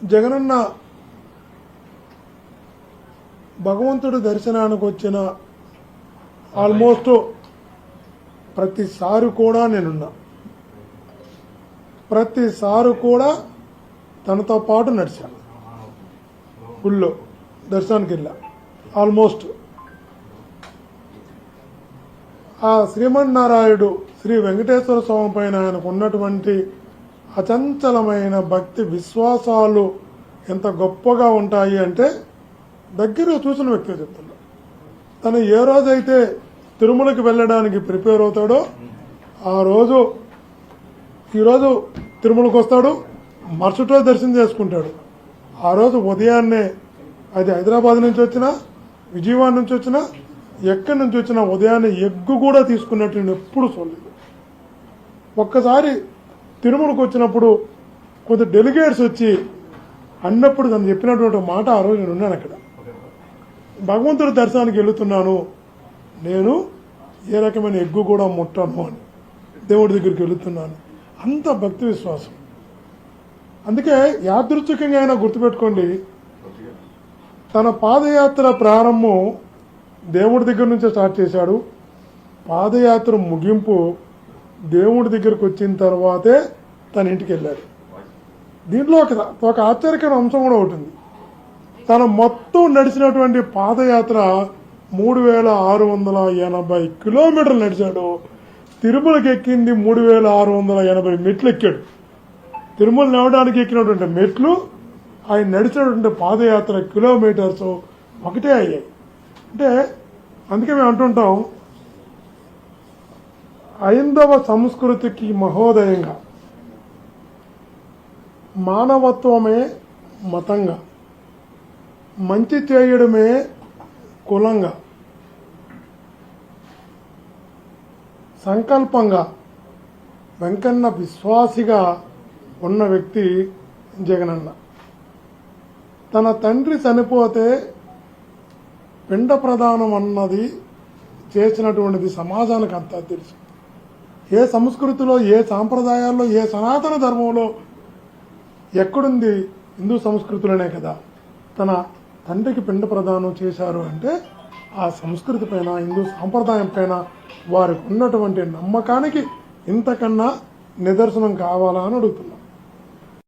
జగనన్న భగవంతుడి దర్శనానికి వచ్చిన ఆల్మోస్ట్ ప్రతిసారి కూడా నేనున్నా. ప్రతిసారి కూడా తనతో పాటు నడిచాను. గుళ్ళో దర్శనానికి వెళ్ళా. ఆల్మోస్ట్ ఆ శ్రీమన్నారాయుడు శ్రీ వెంకటేశ్వర స్వామి పైన ఆయనకు ఉన్నటువంటి అచంచలమైన భక్తి విశ్వాసాలు ఎంత గొప్పగా ఉంటాయి అంటే దగ్గర చూసిన వ్యక్తి చెప్తున్నా. తను ఏ రోజైతే తిరుమలకి వెళ్ళడానికి ప్రిపేర్ అవుతాడో ఆ రోజు ఈరోజు తిరుమలకు వస్తాడు, మరుసటి రోజు దర్శనం చేసుకుంటాడు. ఆ రోజు ఉదయాన్నే అది హైదరాబాద్ నుంచి వచ్చినా విజయవాడ నుంచి వచ్చినా ఎక్కడి నుంచి వచ్చినా ఉదయాన్నే ఎగ్గు కూడా తీసుకున్నట్టు నేను ఎప్పుడు చూడలేదు. ఒక్కసారి తిరుమలకు వచ్చినప్పుడు కొంత డెలిగేట్స్ వచ్చి అన్నప్పుడు తను చెప్పినటువంటి మాట ఆ రోజు నేను ఉన్నాను అక్కడ. భగవంతుడి దర్శనానికి వెళుతున్నాను, నేను ఏ రకమైన ఎగ్గు కూడా ముట్టను అని దేవుడి దగ్గరికి వెళుతున్నాను. అంత భక్తి విశ్వాసం. అందుకే యాదృచ్ఛికంగా అయినా గుర్తుపెట్టుకోండి, తన పాదయాత్ర ప్రారంభం దేవుడి దగ్గర నుంచే స్టార్ట్ చేశాడు. పాదయాత్ర ముగింపు దేవుడి దగ్గరకు వచ్చిన తర్వాతే తన ఇంటికి వెళ్ళాడు. దీంట్లో ఒక ఆశ్చర్యకరమైన అంశం కూడా ఉంటుంది. తన మొత్తం నడిచినటువంటి పాదయాత్ర 3680 కిలోమీటర్లు నడిచాడు. తిరుమలకి ఎక్కింది 3680 మెట్లు ఎక్కాడు. తిరుమల నడవడానికి ఎక్కినటువంటి మెట్లు ఆయన నడిచినటువంటి పాదయాత్ర కిలోమీటర్స్ ఒకటే అయ్యాయి. అంటే అందుకే మేము అంటుంటాం, హైందవ సంస్కృతికి మహోదయంగా మానవత్వమే మతంగా, మంచి చేయడమే కులంగా, సంకల్పంగా వెంకన్న విశ్వాసిగా ఉన్న వ్యక్తి జగనన్న. తన తండ్రి చనిపోతే పిండ ప్రదానం అన్నది చేసినటువంటిది సమాజానికి అంతా తెలుసు. ఏ సంస్కృతిలో, ఏ సాంప్రదాయాల్లో, ఏ సనాతన ధర్మంలో ఎక్కడుంది? హిందూ సంస్కృతిలోనే కదా. తన తండ్రికి పిండ ప్రదానం చేశారు అంటే ఆ సంస్కృతి పైన, హిందూ సాంప్రదాయం పైన వారికి ఉన్నటువంటి నమ్మకానికి ఇంతకన్నా నిదర్శనం కావాలా అని అడుగుతున్నా.